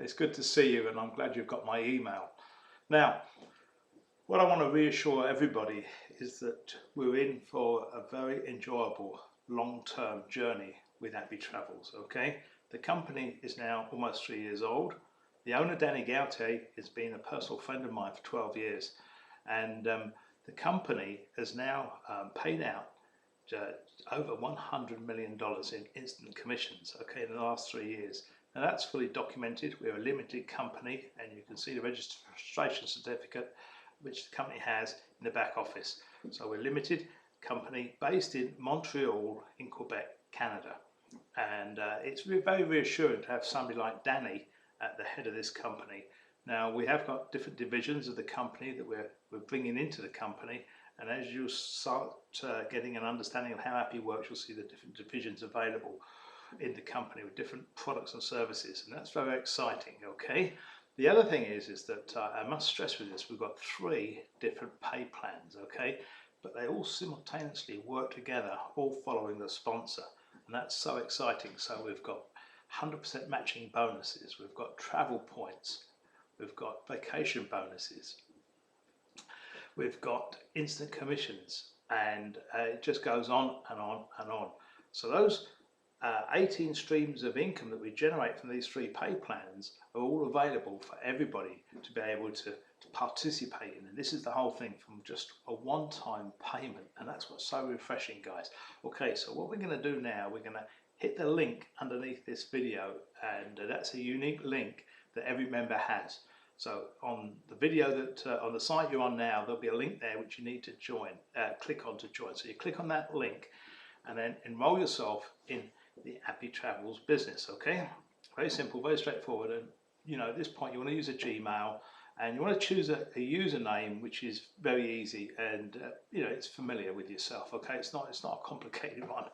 It's good to see you, and I'm glad you've got my email. Now, what I want to reassure everybody is that we're in for a very enjoyable long-term journey with Happy Travels, okay? The company is now almost 3 years old. The owner, Danny Gautier, has been a personal friend of mine for 12 years. And the company has now paid out over $100 million in instant commissions, okay, in the last 3 years. Now that's fully documented. We're a limited company, and you can see the registration certificate which the company has in the back office. So we're a limited company based in Montreal in Quebec, Canada. And it's very reassuring to have somebody like Danny at the head of this company. Now we have got different divisions of the company that we're bringing into the company, and as you start getting an understanding of how Happy works, you'll see the different divisions available in the company with different products and services, and that's very exciting, okay? The other thing is that I must stress with this, we've got 3 different pay plans, okay? But they all simultaneously work together, all following the sponsor, and that's so exciting. So we've got 100% matching bonuses, we've got travel points, we've got vacation bonuses, we've got instant commissions, and it just goes on and on and on. So those 18 streams of income that we generate from these 3 pay plans are all available for everybody to be able to participate in. And this is the whole thing from just a one-time payment, and that's what's so refreshing, guys. Okay, so what we're going to do now, we're going to hit the link underneath this video, and that's a unique link that every member has. So on the video that on the site you're on now, there'll be a link there which you need to join, click on to join. So you click on that link and then enroll yourself in the Happy Travels business, okay? Very simple, very straightforward. And you know, at this point you want to use a Gmail, and you want to choose a username which is very easy, and you know, it's familiar with yourself, okay? It's not a complicated one,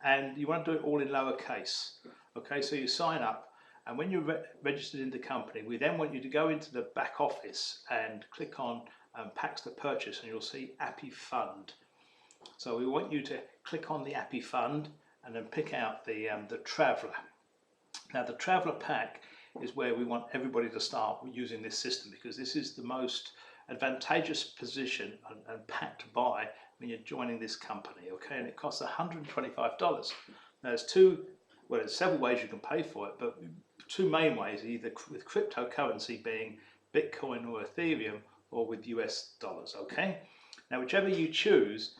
and you want to do it all in lowercase, okay? So you sign up, and when you're registered in the company, we then want you to go into the back office and click on packs to purchase, and you'll see Happy Fund. So we want you to click on the Happy Fund and then pick out the Traveller. Now the Traveller pack is where we want everybody to start using this system, because this is the most advantageous position and pack to buy when you're joining this company, okay? And it costs $125. Now there's several ways you can pay for it, but 2 main ways, either with cryptocurrency being Bitcoin or Ethereum, or with US dollars, okay? Now whichever you choose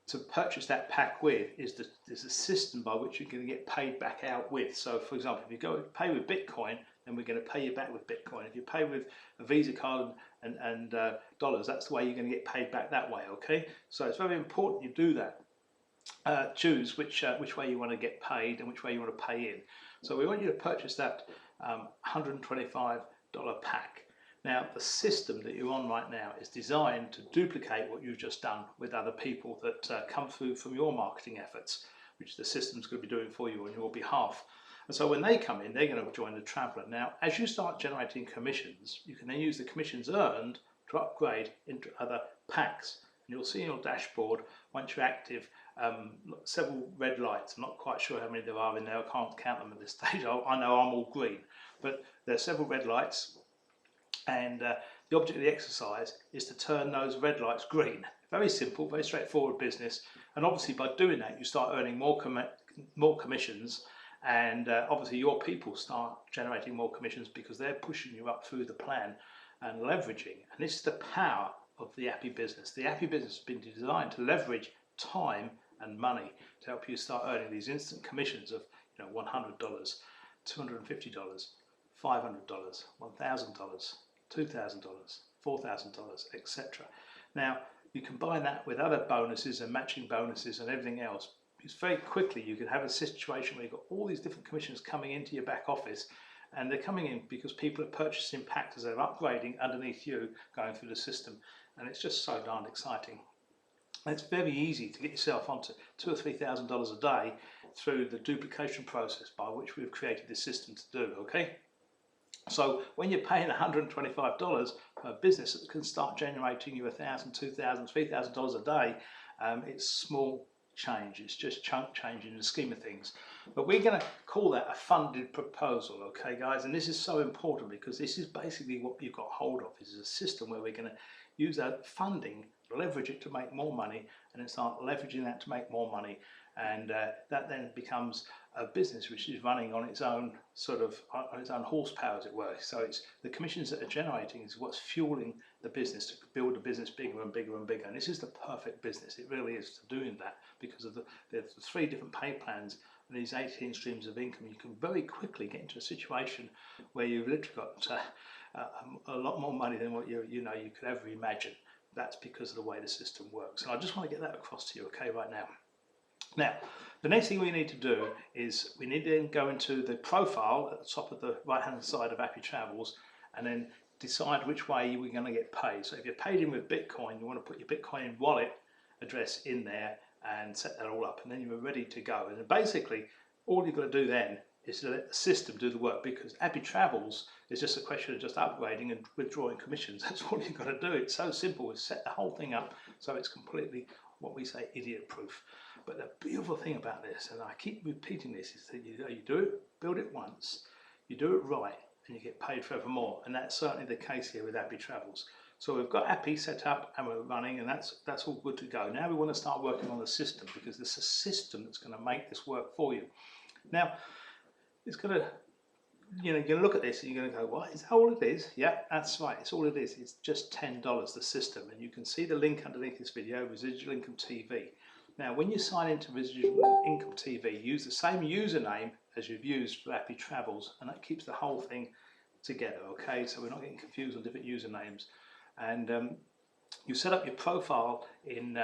to purchase that pack with there's a system by which you're going to get paid back out with. So for example, if you go pay with Bitcoin, then we're going to pay you back with Bitcoin. If you pay with a Visa card and dollars, that's the way you're going to get paid back that way, okay? So it's very important you do that. Choose which way you want to get paid and which way you want to pay in. So we want you to purchase that $125 pack. Now the system that you're on right now is designed to duplicate what you've just done with other people that come through from your marketing efforts, which the system's going to be doing for you on your behalf. And so when they come in, they're going to join the Traveller. Now as you start generating commissions, you can then use the commissions earned to upgrade into other packs. And you'll see in your dashboard, once you're active, several red lights. I'm not quite sure how many there are in there, I can't count them at this stage. I know I'm all green, but there are several red lights, and the object of the exercise is to turn those red lights green. Very simple, very straightforward business, and obviously by doing that you start earning more commissions, and obviously your people start generating more commissions because they're pushing you up through the plan and leveraging. And this is the power of the Happy business. The Happy business has been designed to leverage time and money to help you start earning these instant commissions of, you know, $100, $250, $500, $1,000, $2,000, $4,000, etc. Now you combine that with other bonuses and matching bonuses and everything else, because very quickly you can have a situation where you've got all these different commissions coming into your back office, and they're coming in because people are purchasing packs as they're upgrading underneath you, going through the system, and it's just so darn exciting. And it's very easy to get yourself onto $2,000 or $3,000 a day through the duplication process by which we've created this system to do, okay? So when you're paying $125 for a business that can start generating you $1,000, $2,000, $3,000 a day, it's small change. It's just chunk change in the scheme of things. But we're going to call that a funded proposal, okay guys? And this is so important because this is basically what you've got hold of. This is a system where we're going to use that funding, leverage it to make more money, and then start leveraging that to make more money. And that then becomes a business which is running on its own sort of on its own horsepower, as it were. So it's the commissions that are generating is what's fueling the business to build the business bigger and bigger and bigger. And this is the perfect business. It really is for doing that because of the 3 different pay plans and these 18 streams of income. You can very quickly get into a situation where you've literally got a lot more money than what you could ever imagine. That's because of the way the system works. And I just want to get that across to you, okay, right now. Now, the next thing we need to do is we need to then go into the profile at the top of the right-hand side of Happy Travels and then decide which way we're going to get paid. So if you're paid in with Bitcoin, you want to put your Bitcoin wallet address in there and set that all up, and then you're ready to go. And basically, all you've got to do then is to let the system do the work, because Happy Travels is just a question of just upgrading and withdrawing commissions. That's all you've got to do. It's so simple. We set the whole thing up so it's completely, what we say, idiot proof. But the beautiful thing about this, and I keep repeating this, is that you do it, build it once, you do it right, and you get paid forevermore. And that's certainly the case here with Happy Travels. So we've got Happy set up and we're running, and that's all good to go. Now we want to start working on the system, because it's a system that's going to make this work for you. Now, it's going to, you're going to look at this and you're going to go, what, is that all it is? Yeah, that's right, it's all it is. It's just $10, the system. And you can see the link underneath this video, Residual Income TV. Now, when you sign into Residual Income TV, use the same username as you've used for Happy Travels, and that keeps the whole thing together, okay? So we're not getting confused on different usernames. And you set up your profile in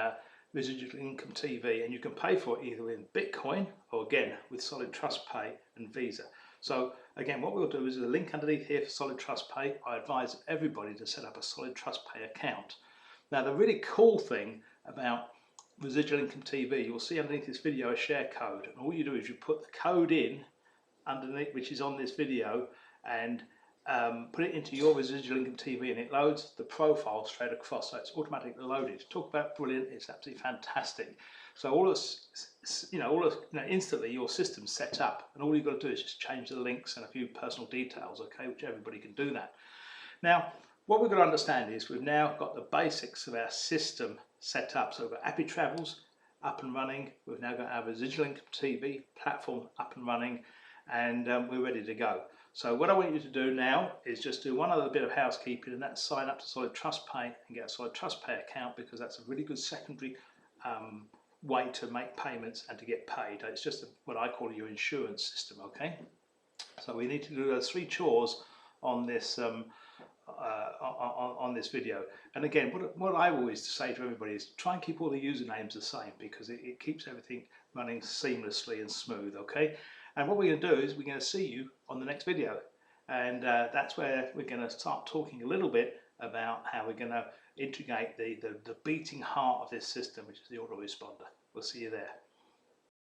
Residual Income TV, and you can pay for it either in Bitcoin or, again, with Solid Trust Pay and Visa. So again, what we'll do is a link underneath here for Solid Trust Pay. I advise everybody to set up a Solid Trust Pay account. Now, the really cool thing about Residual Income TV, you'll see underneath this video a share code, and all you do is you put the code in underneath, which is on this video, and put it into your Residual Income TV, and it loads the profile straight across, so it's automatically loaded. Talk about brilliant! It's absolutely fantastic. So instantly your system's set up, and all you've got to do is just change the links and a few personal details, okay, which everybody can do that. Now, what we've got to understand is we've now got the basics of our system set up. So we've got Happy Travels up and running. We've now got our Residual Income TV platform up and running, and we're ready to go. So what I want you to do now is just do one other bit of housekeeping, and that's sign up to Solid Trust Pay and get a Solid Trust Pay account, because that's a really good secondary way to make payments and to get paid. It's just what I call your insurance system, okay? So we need to do those 3 chores on this on this video. And again, what I always say to everybody is try and keep all the usernames the same, because it keeps everything running seamlessly and smooth, okay? And what we're going to do is we're going to see you on the next video, and that's where we're going to start talking a little bit about how we're going to integrate the beating heart of this system, which is the autoresponder. We'll see you there.